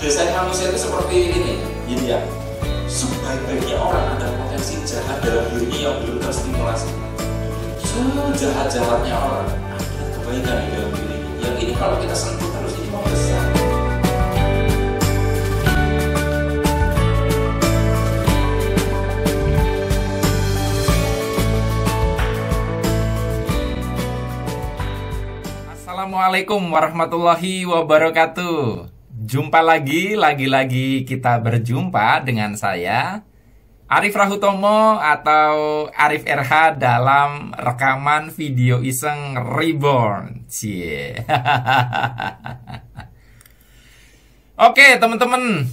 Desain manusia itu seperti ini, yin yang sebaik-baiknya orang ada potensi jahat dalam dirinya yang belum terstimulasi. Sejahat-jahatnya orang ada kebaikan di dalam dirinya. Yang ini kalau kita sentuh terus ini mau besar. Assalamualaikum warahmatullahi wabarakatuh. Jumpa lagi kita berjumpa dengan saya Arif Rahutomo atau Arif RH dalam rekaman video iseng Reborn. Cie. Oke teman-teman,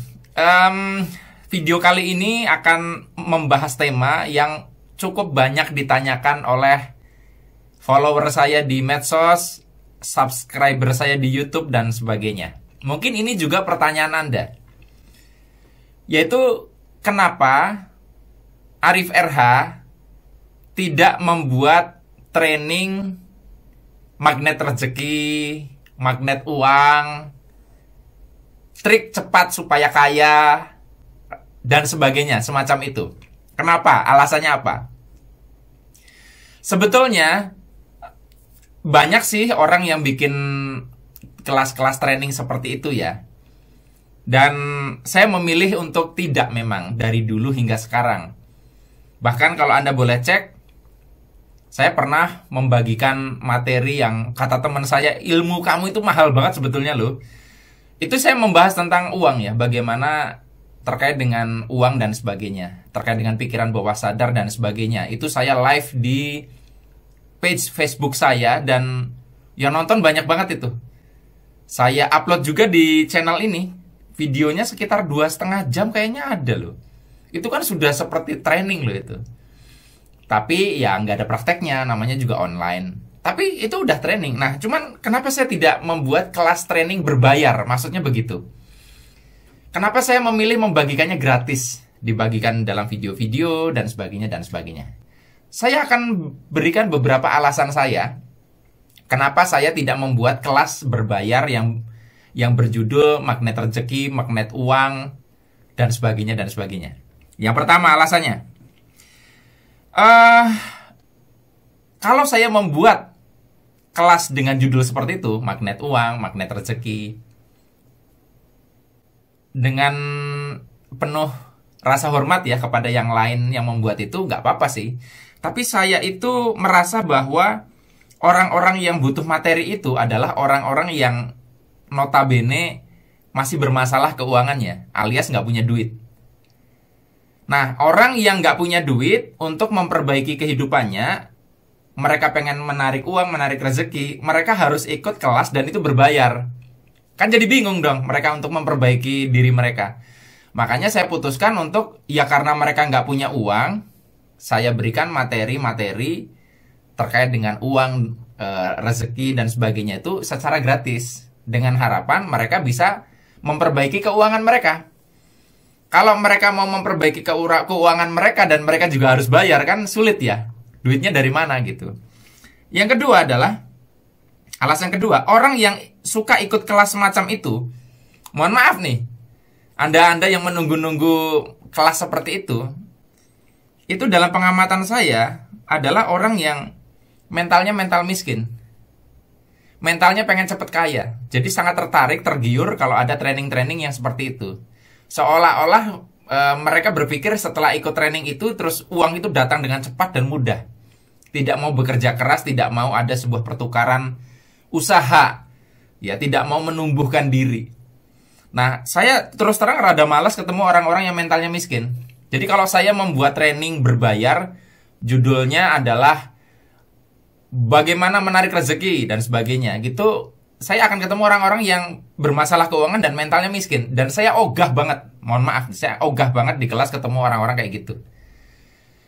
video kali ini akan membahas tema yang cukup banyak ditanyakan oleh follower saya di medsos, subscriber saya di YouTube dan sebagainya. Mungkin ini juga pertanyaan Anda, yaitu kenapa Arif RH tidak membuat training magnet rezeki, magnet uang, trik cepat supaya kaya, dan sebagainya, semacam itu. Kenapa? Alasannya apa? Sebetulnya banyak sih orang yang bikin kelas-kelas training seperti itu ya. Dan saya memilih untuk tidak memang dari dulu hingga sekarang. Bahkan kalau Anda boleh cek, saya pernah membagikan materi yang kata teman saya, ilmu kamu itu mahal banget sebetulnya loh. Itu saya membahas tentang uang ya, bagaimana terkait dengan uang dan sebagainya, terkait dengan pikiran bawah sadar dan sebagainya. Itu saya live di page Facebook saya dan yang nonton banyak banget itu. Saya upload juga di channel ini. Videonya sekitar 2,5 jam kayaknya ada loh. Itu kan sudah seperti training loh itu. Tapi ya nggak ada prakteknya, namanya juga online. Tapi itu udah training. Nah cuman kenapa saya tidak membuat kelas training berbayar? Maksudnya begitu. Kenapa saya memilih membagikannya gratis? Dibagikan dalam video-video dan sebagainya dan sebagainya. Saya akan berikan beberapa alasan saya kenapa saya tidak membuat kelas berbayar yang berjudul magnet rezeki, magnet uang, dan sebagainya dan sebagainya. Yang pertama alasannya, kalau saya membuat kelas dengan judul seperti itu, magnet uang, magnet rezeki, dengan penuh rasa hormat ya kepada yang lain yang membuat itu, nggak apa-apa sih. Tapi saya itu merasa bahwa orang-orang yang butuh materi itu adalah orang-orang yang notabene masih bermasalah keuangannya, alias nggak punya duit. Nah, orang yang nggak punya duit untuk memperbaiki kehidupannya, mereka pengen menarik uang, menarik rezeki, mereka harus ikut kelas dan itu berbayar. Kan jadi bingung dong mereka untuk memperbaiki diri mereka. Makanya saya putuskan untuk, ya karena mereka nggak punya uang, saya berikan materi-materi terkait dengan uang, rezeki dan sebagainya itu secara gratis, dengan harapan mereka bisa memperbaiki keuangan mereka. Kalau mereka mau memperbaiki keuangan mereka dan mereka juga harus bayar, kan sulit ya, duitnya dari mana gitu. Yang kedua adalah, alasan kedua, orang yang suka ikut kelas semacam itu, mohon maaf nih, Anda yang menunggu-nunggu kelas seperti itu dalam pengamatan saya adalah orang yang mentalnya mental miskin. Mentalnya pengen cepet kaya. Jadi sangat tertarik, tergiur kalau ada training-training yang seperti itu. Seolah-olah mereka berpikir setelah ikut training itu, terus uang itu datang dengan cepat dan mudah. Tidak mau bekerja keras, tidak mau ada sebuah pertukaran usaha. Ya, tidak mau menumbuhkan diri. Nah, saya terus terang rada malas ketemu orang-orang yang mentalnya miskin. Jadi kalau saya membuat training berbayar, judulnya adalah bagaimana menarik rezeki dan sebagainya gitu, saya akan ketemu orang-orang yang bermasalah keuangan dan mentalnya miskin. Dan saya ogah banget, mohon maaf, saya ogah banget di kelas ketemu orang-orang kayak gitu.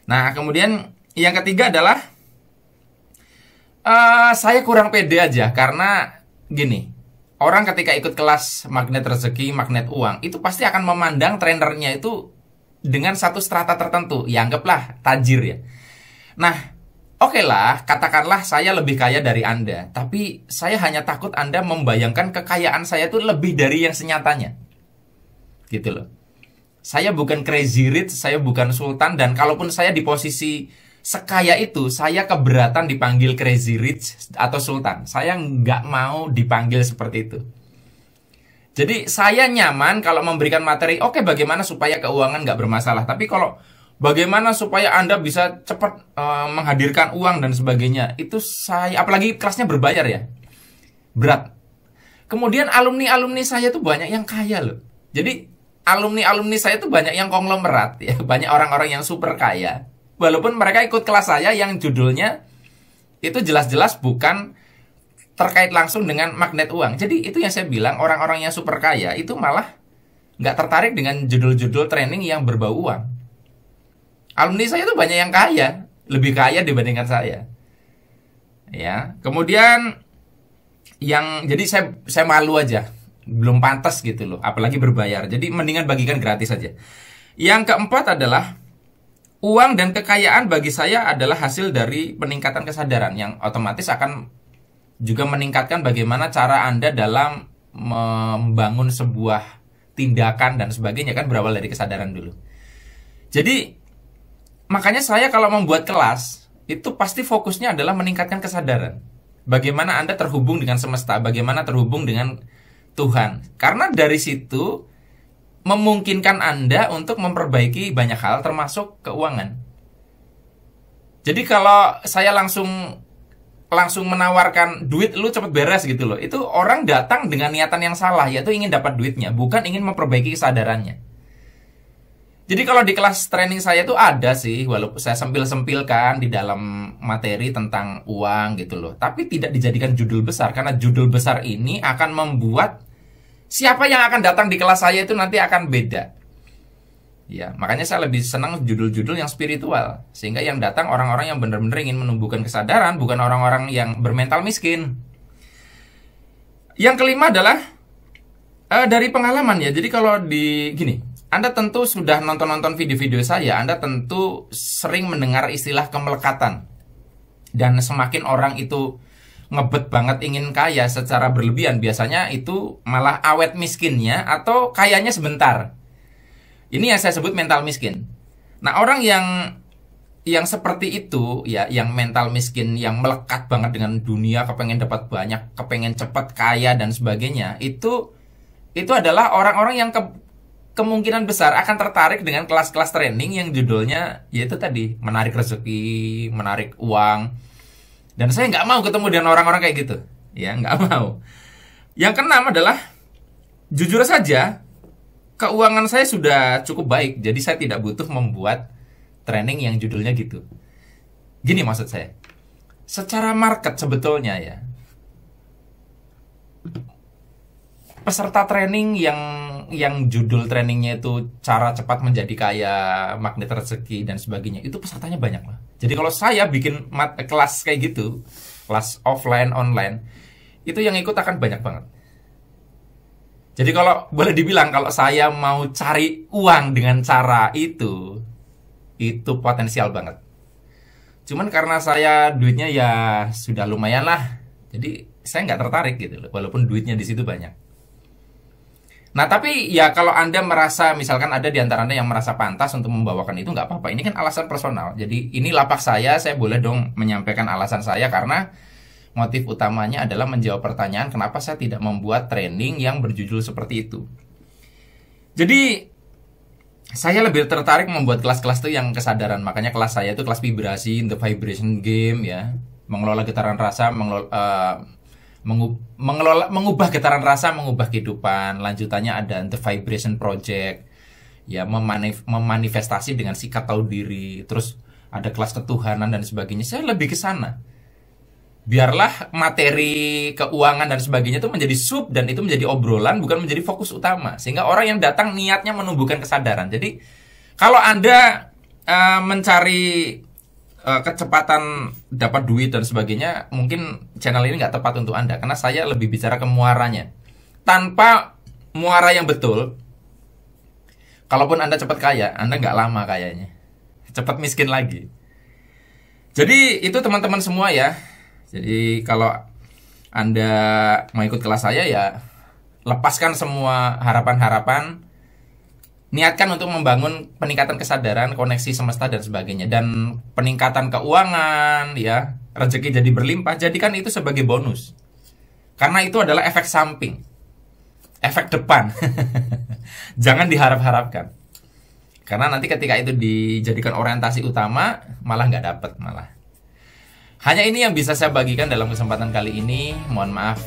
Nah kemudian yang ketiga adalah saya kurang pede aja. Karena gini, orang ketika ikut kelas magnet rezeki, magnet uang, itu pasti akan memandang trainernya itu dengan satu strata tertentu, ya anggaplah tajir ya. Nah, oke lah, katakanlah saya lebih kaya dari Anda, tapi saya hanya takut Anda membayangkan kekayaan saya itu lebih dari yang senyatanya. gitu loh. Saya bukan crazy rich, saya bukan sultan, dan kalaupun saya di posisi sekaya itu, saya keberatan dipanggil crazy rich atau sultan. Saya nggak mau dipanggil seperti itu. Jadi saya nyaman kalau memberikan materi, oke, bagaimana supaya keuangan nggak bermasalah. Tapi kalau bagaimana supaya Anda bisa cepat menghadirkan uang dan sebagainya, itu saya, apalagi kelasnya berbayar ya, berat. Kemudian alumni-alumni saya tuh banyak yang kaya loh. Jadi alumni-alumni saya tuh banyak yang konglomerat ya, banyak orang-orang yang super kaya. Walaupun mereka ikut kelas saya yang judulnya itu jelas-jelas bukan terkait langsung dengan magnet uang. Jadi itu yang saya bilang, orang-orang yang super kaya itu malah nggak tertarik dengan judul-judul training yang berbau uang. Alumni saya tuh banyak yang kaya, lebih kaya dibandingkan saya. Ya, kemudian jadi saya malu aja, belum pantas gitu loh, apalagi berbayar. Jadi mendingan bagikan gratis aja. Yang keempat adalah uang dan kekayaan bagi saya adalah hasil dari peningkatan kesadaran yang otomatis akan juga meningkatkan bagaimana cara Anda dalam membangun sebuah tindakan dan sebagainya, kan berawal dari kesadaran dulu. Jadi makanya saya kalau membuat kelas itu pasti fokusnya adalah meningkatkan kesadaran. Bagaimana Anda terhubung dengan semesta, bagaimana terhubung dengan Tuhan. Karena dari situ memungkinkan Anda untuk memperbaiki banyak hal termasuk keuangan. Jadi kalau saya langsung menawarkan duit lu cepet beres gitu loh, itu orang datang dengan niatan yang salah, yaitu ingin dapat duitnya, bukan ingin memperbaiki kesadarannya. Jadi kalau di kelas training saya itu ada sih, walaupun saya sempil-sempilkan di dalam materi tentang uang gitu loh, tapi tidak dijadikan judul besar, karena judul besar ini akan membuat siapa yang akan datang di kelas saya itu nanti akan beda. Ya, makanya saya lebih senang judul-judul yang spiritual, sehingga yang datang orang-orang yang benar-benar ingin menumbuhkan kesadaran, bukan orang-orang yang bermental miskin. Yang kelima adalah dari pengalaman ya. Jadi kalau gini, Anda tentu sudah nonton-nonton video-video saya, Anda tentu sering mendengar istilah kemelekatan. Dan semakin orang itu ngebet banget ingin kaya secara berlebihan, biasanya itu malah awet miskinnya atau kayanya sebentar. Ini yang saya sebut mental miskin. Nah, orang yang seperti itu ya, yang mental miskin, yang melekat banget dengan dunia, kepengen dapat banyak, kepengen cepat kaya dan sebagainya, itu adalah orang-orang yang kemungkinan besar akan tertarik dengan kelas-kelas training yang judulnya yaitu tadi, menarik rezeki, menarik uang. Dan saya nggak mau ketemu dengan orang-orang kayak gitu, ya, nggak mau. Yang keenam adalah, jujur saja, keuangan saya sudah cukup baik, jadi saya tidak butuh membuat training yang judulnya gitu. Gini maksud saya, secara market sebetulnya ya, peserta training yang judul trainingnya itu cara cepat menjadi kaya, magnet rezeki dan sebagainya, itu pesertanya banyak lah. Jadi kalau saya bikin kelas kayak gitu, kelas offline, online, itu yang ikut akan banyak banget. Jadi kalau boleh dibilang, kalau saya mau cari uang dengan cara itu potensial banget. Cuman karena saya duitnya ya sudah lumayan lah, jadi saya nggak tertarik gitu loh, walaupun duitnya di situ banyak. Nah, tapi ya kalau Anda merasa, misalkan ada di antara Anda yang merasa pantas untuk membawakan itu, nggak apa-apa. Ini kan alasan personal. Jadi ini lapak saya boleh dong menyampaikan alasan saya, karena motif utamanya adalah menjawab pertanyaan kenapa saya tidak membuat training yang berjudul seperti itu. Jadi saya lebih tertarik membuat kelas-kelas itu yang kesadaran. Makanya kelas saya itu kelas vibrasi, The Vibration Game ya, mengelola getaran rasa, mengubah getaran rasa, mengubah kehidupan. Lanjutannya ada The Vibration Project ya, memanifestasi dengan sikap tahu diri. Terus ada kelas ketuhanan dan sebagainya. Saya lebih ke sana. Biarlah materi keuangan dan sebagainya itu menjadi sub, dan itu menjadi obrolan, bukan menjadi fokus utama. Sehingga orang yang datang niatnya menumbuhkan kesadaran. Jadi kalau Anda mencari kecepatan dapat duit dan sebagainya, mungkin channel ini nggak tepat untuk Anda, karena saya lebih bicara ke muaranya. Tanpa muara yang betul, kalaupun Anda cepat kaya, Anda nggak lama kayanya, cepat miskin lagi. Jadi itu teman-teman semua ya. Jadi kalau Anda mau ikut kelas saya ya, lepaskan semua harapan-harapan, niatkan untuk membangun peningkatan kesadaran, koneksi semesta dan sebagainya, dan peningkatan keuangan, ya, rezeki jadi berlimpah, jadikan itu sebagai bonus. Karena itu adalah efek samping, efek depan. Jangan diharap-harapkan. Karena nanti ketika itu dijadikan orientasi utama, malah nggak dapet malah. Hanya ini yang bisa saya bagikan dalam kesempatan kali ini. Mohon maaf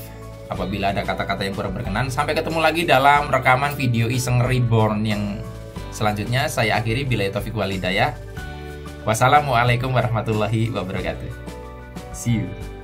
apabila ada kata-kata yang kurang berkenan. Sampai ketemu lagi dalam rekaman video Iseng Reborn yang selanjutnya. Saya akhiri, billahi taufiq wal hidayah. Wassalamualaikum warahmatullahi wabarakatuh. See you.